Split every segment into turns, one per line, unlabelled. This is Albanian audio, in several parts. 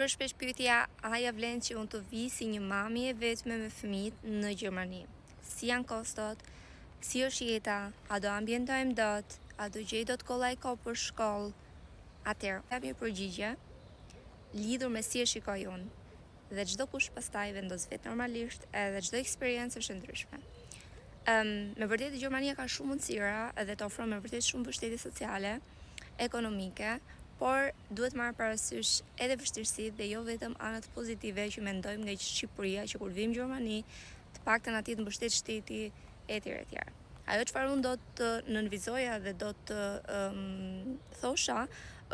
Për shpesh pyetja, a ja vlen që unë të vi si një mami e vetme me fëmijët në Gjermani? Si janë kostot? Si është jeta? A do ambientojmë dot? A do gjej dot kollaj kohë për shkollë? Atëherë, jap një përgjigje lidhur me si e shikoj unë. Dhe çdo kush pastaj vendos vetë normalisht, edhe çdo eksperiencë është e ndryshme. Me vërtet Gjermania ka shumë mundësira dhe të ofron me vërtet shumë mbështetje sociale, ekonomike, por duhet marrë parasysh edhe vështirësitë dhe jo vetëm anët pozitive që mendojmë nga Shqipëria, që kur vim në Gjermani, të paktën aty të mbështet shteti etj etj. Ajo çfarë unë do të nënvizoja dhe do të thosha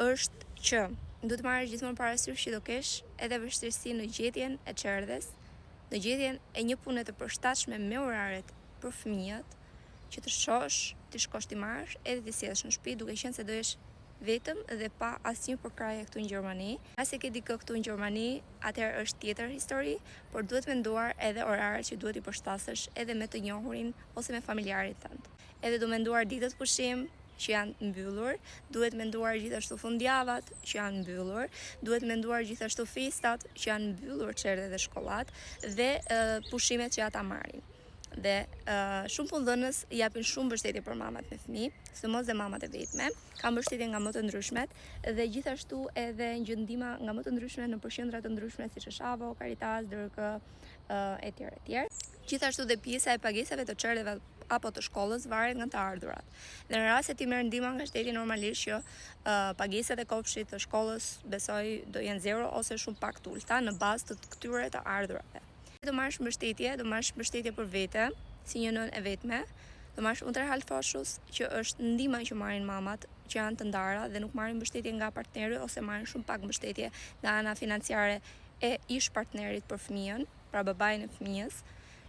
është që duhet marrësh gjithmonë parasysh që do kesh edhe vështirësi në gjetjen e çerdhes, në gjetjen e një pune të përshtatshme me oraret për fëmijët, që të shohësh, të shkosh ti marrësh edhe të sjellësh në shtëpi, duke qenë se do jesh vetëm dhe pa asnjë përkrahje këtu në Gjermani. Nëse ke dikë këtu në Gjermani, atëherë është tjetër histori, por duhet menduar edhe oraret që duhet i përshtatësh edhe me të njohurin ose me familjarit tënd. Edhe do menduar ditët pushim që janë mbyllur, duhet menduar gjithashtu fundjavat që janë mbyllur, duhet menduar gjithashtu festat që janë mbyllur, çerdhet dhe shkollat dhe pushimet që ata marrin. Dhe shumë punëdhënës japin shumë mbështetje për mamat me fëmijë, sidomos dhe mamat e vetme, ka mbështetje nga më të ndryshmet dhe gjithashtu edhe gjendima nga më të ndryshme në përqendra të ndryshme siç është Avo, Caritas, DRK etj etj. Gjithashtu dhe pjesa e pagesave të çerdheve apo të shkollës varet nga të ardhurat. Dhe në rast se ti merr ndihmë nga shteti, normalisht që pagesat e kopshtit të shkollës besoj do jenë zero ose shumë pak të ulta në bazë të këtyre të ardhurave. Do marrësh mbështetje për vete, si një nën e vetme, do marrësh Unterhaltsvorschuss, që është ndihma që marrin mamat që janë të ndara dhe nuk marrin mbështetje nga partneri ose marrin shumë pak mbështetje nga ana financiare e ish partnerit për fëmijën, pra babain e fëmijës.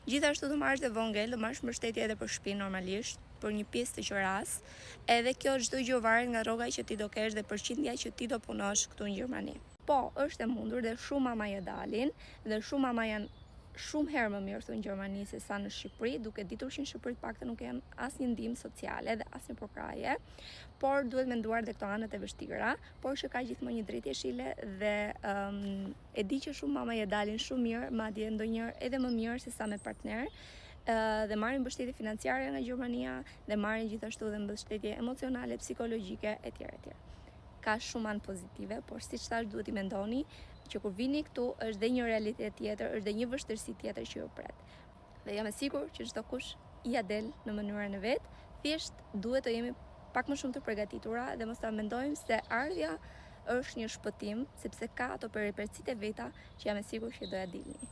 Gjithashtu do marrësh dhe vogël, do marrësh mbështetje edhe për shtëpinë normalisht, për një pjesë të qeras. Edhe kjo çdo gjë varet nga rroga që ti do kesh dhe përqindja që ti do punosh këtu në Gjermani. Po, është e mundur dhe shumë mama ja dalin dhe shumë mama janë shumë herë më mirë këtu në Gjermani se sa në Shqipëri, duke ditur që në Shqipëri paktën nuk janë asnjë ndihmë sociale dhe asnjë përkrahje, por duhet menduar dhe këto anët e vështira, por që ka gjithmonë një drejtë jeshile dhe e di që shumë mama ja dalin shumë mirë, madje ndonjëherë edhe më mirë se sa me partner, dhe marrin mbështetje financiare nga Gjermania dhe marrin gjithashtu dhe mbështetje emocionale, psikologjike etj etj. Ka shumë anë pozitive, por siç thash duhet i mendoni që kur vini këtu është dhe një realitet tjetër, është dhe një vështirësi tjetër që ju pret. Dhe jam e sigurt që çdo kush ia del në mënyrën e vet, thjesht duhet të jemi pak më shumë të përgatitura dhe mos ta mendojmë se ardhja është një shpëtim, sepse ka ato peripecitë veta që jam e sigurt që do ja dilni.